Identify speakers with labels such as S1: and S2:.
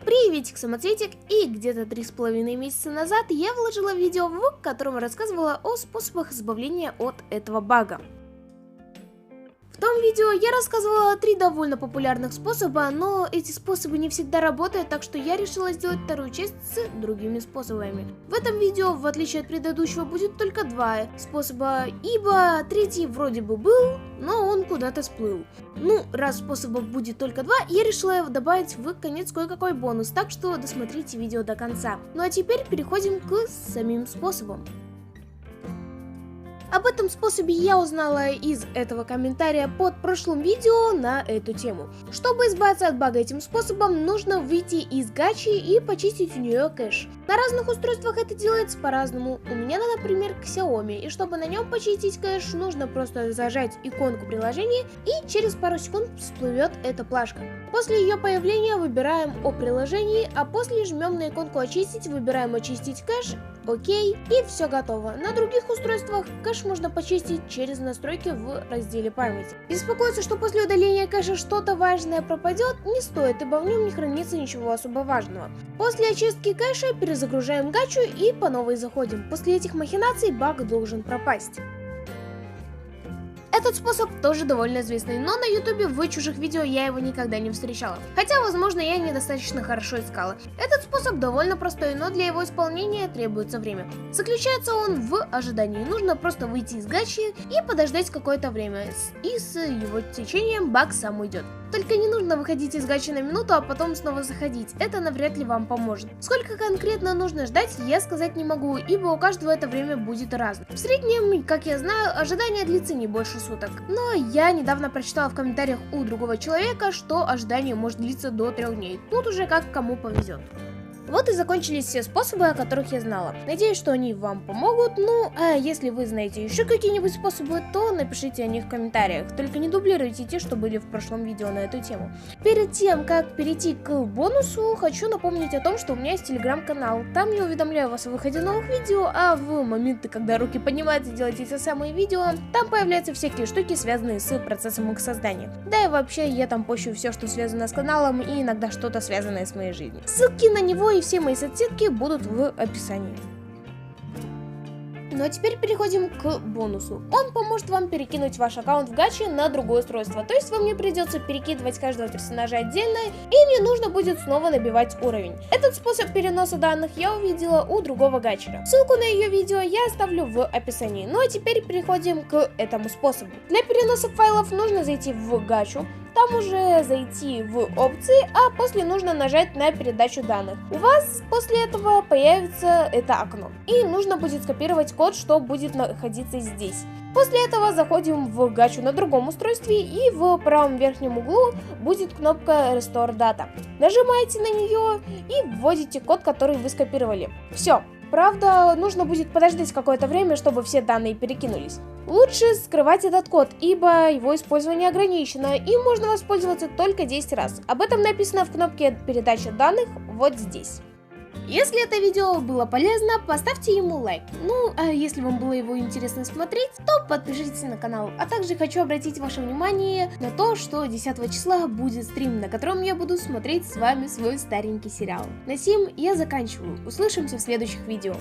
S1: Приветик, самоцветик, и где-то 3,5 месяца назад я вложила видео, в котором рассказывала о способах избавления от этого бага. В том видео я рассказывала 3 довольно популярных способа, но эти способы не всегда работают, так что я решила сделать вторую часть с другими способами. В этом видео, в отличие от предыдущего, будет только 2 способа, ибо третий вроде бы был, но он куда-то сплыл. Ну, раз способов будет только 2, я решила добавить в конец кое-какой бонус, так что досмотрите видео до конца. Ну а теперь переходим к самим способам. Об этом способе я узнала из этого комментария под прошлым видео на эту тему. Чтобы избавиться от бага этим способом, нужно выйти из гачи и почистить у нее кэш. На разных устройствах это делается по-разному. У меня, например, Xiaomi, и чтобы на нем почистить кэш, нужно просто зажать иконку приложения, и через пару секунд всплывет эта плашка. После ее появления выбираем о приложении, а после жмем на иконку очистить, выбираем очистить кэш, окей, и все готово. На других устройствах кэш можно почистить через настройки в разделе памяти. Беспокоиться, что после удаления кэша что-то важное пропадет, не стоит, ибо в нем не хранится ничего особо важного. После очистки кэша перезагружаем гачу и по новой заходим. После этих махинаций баг должен пропасть. Этот способ тоже довольно известный, но на ютубе в чужих видео я его никогда не встречала. Хотя, возможно, я недостаточно хорошо искала. Этот способ довольно простой, но для его исполнения требуется время. Заключается он в ожидании. Нужно просто выйти из гачи и подождать какое-то время. И с его течением баг сам уйдет. Только не нужно выходить из гачи на минуту, а потом снова заходить. Это навряд ли вам поможет. Сколько конкретно нужно ждать, я сказать не могу, ибо у каждого это время будет разное. В среднем, как я знаю, ожидание длится не больше суток. Но я недавно прочитала в комментариях у другого человека, что ожидание может длиться до 3 дней. Тут уже как кому повезет. Вот и закончились все способы, о которых я знала. Надеюсь, что они вам помогут. Ну, а если вы знаете еще какие-нибудь способы, то напишите о них в комментариях. Только не дублируйте те, что были в прошлом видео на эту тему. Перед тем, как перейти к бонусу, хочу напомнить о том, что у меня есть телеграм-канал. Там я уведомляю вас о выходе новых видео, а в моменты, когда руки поднимаются делать эти самые видео, там появляются всякие штуки, связанные с процессом их создания. Да и вообще, я там пощу все, что связано с каналом, и иногда что-то связанное с моей жизнью. Ссылки на него и все мои соцсетки будут в описании. Ну а теперь переходим к бонусу. Он поможет вам перекинуть ваш аккаунт в гачи на другое устройство. То есть вам не придется перекидывать каждого персонажа отдельно и не нужно будет снова набивать уровень. Этот способ переноса данных я увидела у другого гачера. Ссылку на ее видео я оставлю в описании. Ну а теперь переходим к этому способу. Для переноса файлов нужно зайти в гачу. Там уже зайти в опции, а после нужно нажать на передачу данных. У вас после этого появится это окно. И нужно будет скопировать код, что будет находиться здесь. После этого заходим в гачу на другом устройстве, и в правом верхнем углу будет кнопка Restore Data. Нажимаете на нее и вводите код, который вы скопировали. Все. Правда, нужно будет подождать какое-то время, чтобы все данные перекинулись. Лучше скрывать этот код, ибо его использование ограничено, и можно воспользоваться только 10 раз. Об этом написано в кнопке «Передача данных» вот здесь. Если это видео было полезно, поставьте ему лайк. Ну, а если вам было его интересно смотреть, то подпишитесь на канал. А также хочу обратить ваше внимание на то, что 10 числа будет стрим, на котором я буду смотреть с вами свой старенький сериал. На сим я заканчиваю. Услышимся в следующих видео.